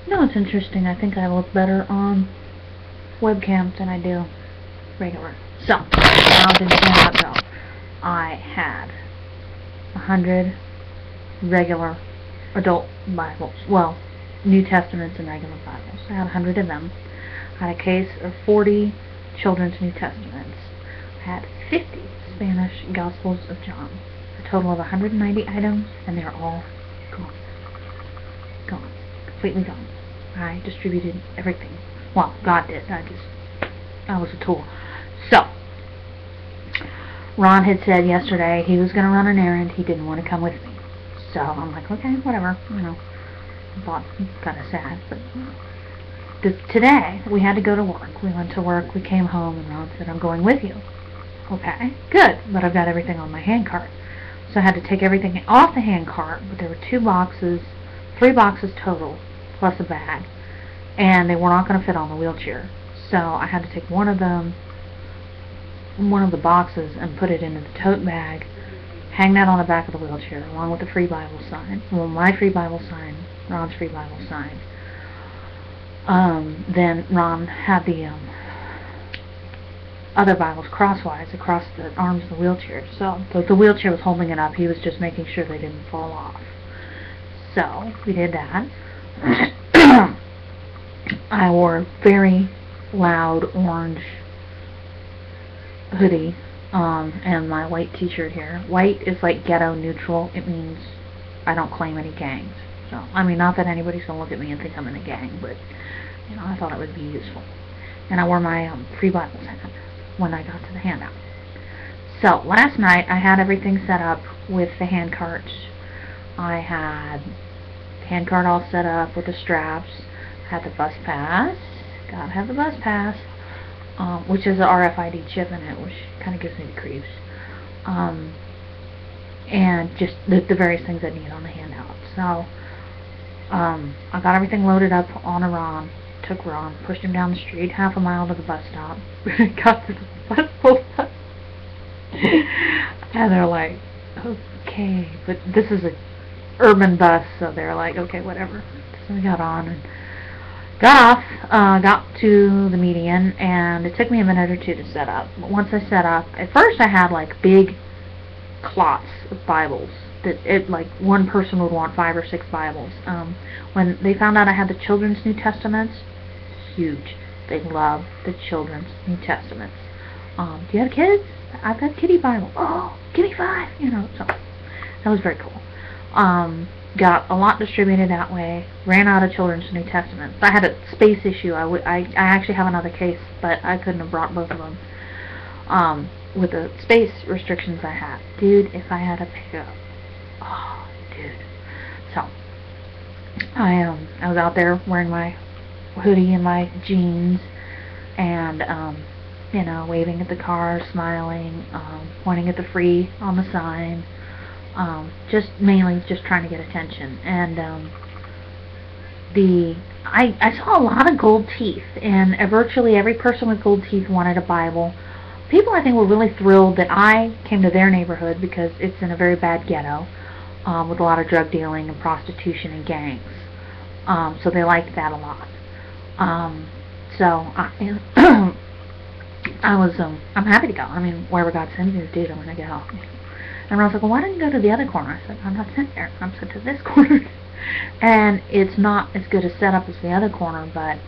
No, it's interesting. I think I look better on webcam than I do regular. So, when I was in Handout, I had 100 regular adult Bibles. Well, New Testaments and regular Bibles. I had 100 of them. I had a case of 40 children's New Testaments. I had 50 Spanish Gospels of John. A total of 190 items, and they're all gone. Gone. Completely gone. I distributed everything. Well, God did. I was a tool. So, Ron had said yesterday he was going to run an errand. He didn't want to come with me. So, I'm like, okay, whatever. I thought, kind of sad. But today, we had to go to work. We went to work. We came home, and Ron said, I'm going with you. Okay, good. But I've got everything on my handcart. So I had to take everything off the handcart, but there were 3 boxes total, plus a bag, and they were not going to fit on the wheelchair. So I had to take one of the boxes and put it into the tote bag, hang that on the back of the wheelchair, along with the free Bible sign. Well, my free Bible sign, Ron's free Bible sign. Then Ron had the other Bibles crosswise across the arms of the wheelchair. So the wheelchair was holding it up. He was just making sure they didn't fall off. So we did that. I wore a very loud orange hoodie and my white t-shirt here. White is like ghetto neutral. It means I don't claim any gangs. So, I mean, not that anybody's going to look at me and think I'm in a gang, but, I thought it would be useful. And I wore my free Bibles hat when I got to the handout. So, last night I had everything set up with the handcart. I had the handcart all set up with the straps. I had the bus pass. Gotta have the bus pass. Which has an RFID chip in it, which kind of gives me the creeps. And just the various things I need on the handout. So, I got everything loaded up on a Ron. Took Ron, pushed him down the street, half a mile to the bus stop. Got to the bus stop. And they're like, okay. But this is a urban bus, so they're like, okay, whatever. So we got on and got off, got to the median, and it took me a minute or two to set up. But once I set up, at first I had like big clots of Bibles that like one person would want 5 or 6 Bibles. When they found out I had the children's New Testaments, huge. They love the children's New Testaments. Do you have kids? I've got kiddie Bible. Oh, give me 5. So that was very cool. Got a lot distributed that way. Ran out of children's New Testaments. I had a space issue. I actually have another case, but I couldn't have brought both of them. With the space restrictions I had. Dude, if I had to pick up. Oh, dude. So, I was out there wearing my hoodie and my jeans and, waving at the car, smiling, pointing at the free on the sign. Mainly just trying to get attention. And I saw a lot of gold teeth, and virtually every person with gold teeth wanted a Bible. People, I think, were really thrilled that I came to their neighborhood because it's in a very bad ghetto with a lot of drug dealing and prostitution and gangs. So they liked that a lot. I'm happy to go. I mean, wherever God sends me to do, I'm going to go. And I was like, well, why didn't you go to the other corner? I said, I'm not sent there. I'm sent to this corner. And it's not as good a setup as the other corner, but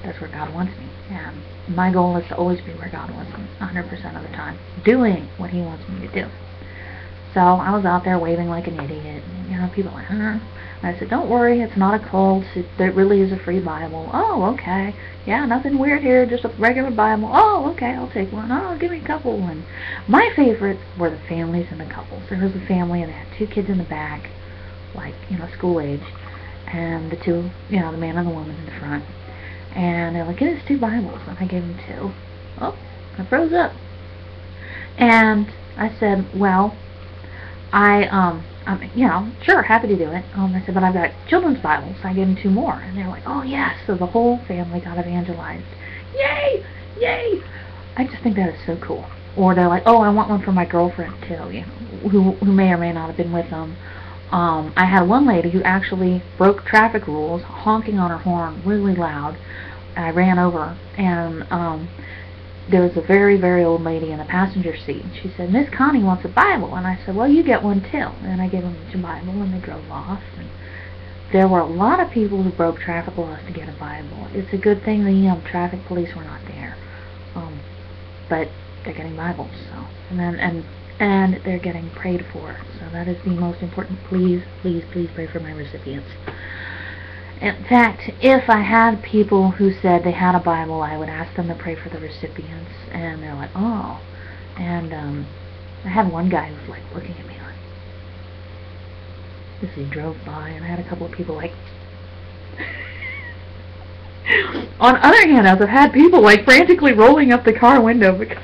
that's where God wants me. And my goal is to always be where God wants me, 100% of the time, doing what He wants me to do. So I was out there waving like an idiot. And, people were like, huh? And I said, don't worry, it's not a cult. It really is a free Bible. Oh, okay. Yeah, nothing weird here, just a regular Bible. Oh, okay, I'll take one. Oh, give me a couple. And my favorites were the families and the couples. There was a family, and they had 2 kids in the back, like, school age, and the 2, the man and the woman in the front. And they're like, get us 2 Bibles. And I gave them 2. Oh, I froze up. And I said, well, I'm sure, happy to do it. I said, but I've got children's Bibles. So I gave them 2 more. And they're like, oh, yes. So the whole family got evangelized. Yay! Yay! I just think that is so cool. Or they're like, oh, I want one for my girlfriend, too, who may or may not have been with them. I had one lady who actually broke traffic rules, honking on her horn really loud. I ran over, and there was a very, very old lady in the passenger seat. She said, "Miss Connie wants a Bible." And I said, "Well, you get one too." And I gave them each a Bible, and they drove off. And there were a lot of people who broke traffic laws to get a Bible. It's a good thing the traffic police were not there. But they're getting Bibles, so. And they're getting prayed for. So that is the most important. Please, please, please pray for my recipients. In fact, if I had people who said they had a Bible, I would ask them to pray for the recipients, and they're like, "Oh." And I had one guy who was like looking at me like, as he drove by, and I had a couple of people like. On other handouts, I've had people like frantically rolling up the car window because.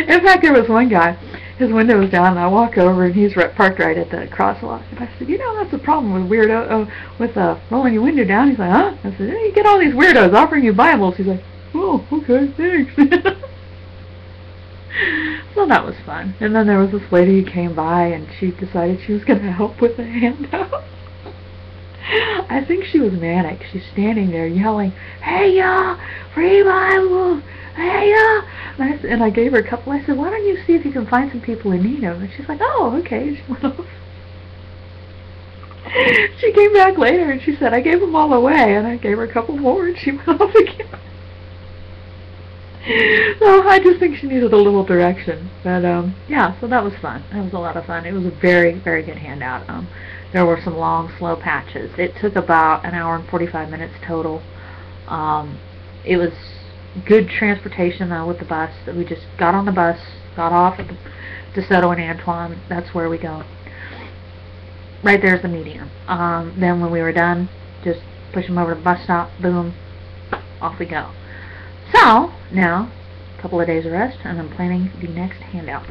In fact, there was one guy, his window was down, and I walk over, and he's parked right at the crosswalk. And I said, "That's the problem with rolling your window down." He's like, "Huh?" I said, "You get all these weirdos offering you Bibles." He's like, "Oh, okay, thanks." So that was fun. And then there was this lady who came by, and she decided she was going to help with the handout. I think she was manic. She's standing there yelling, "Hey, y'all, free Bibles! Hey, y'all!" And I gave her a couple. I said, "Why don't you see if you can find some people who need them?" And she's like, "Oh, okay." She went off. She came back later and she said, "I gave them all away." And I gave her a couple more, and she went off again. So I just think she needed a little direction. But yeah, so that was fun. That was a lot of fun. It was a very, very good handout. There were some long, slow patches. It took about an hour and 45 minutes total. It was good transportation though with the bus. We just got on the bus, got off at DeSoto and Antoine. That's where we go. Right there's the median. Then when we were done, just push them over to the bus stop, boom, off we go. So now, a couple of days of rest, and I'm planning the next handout.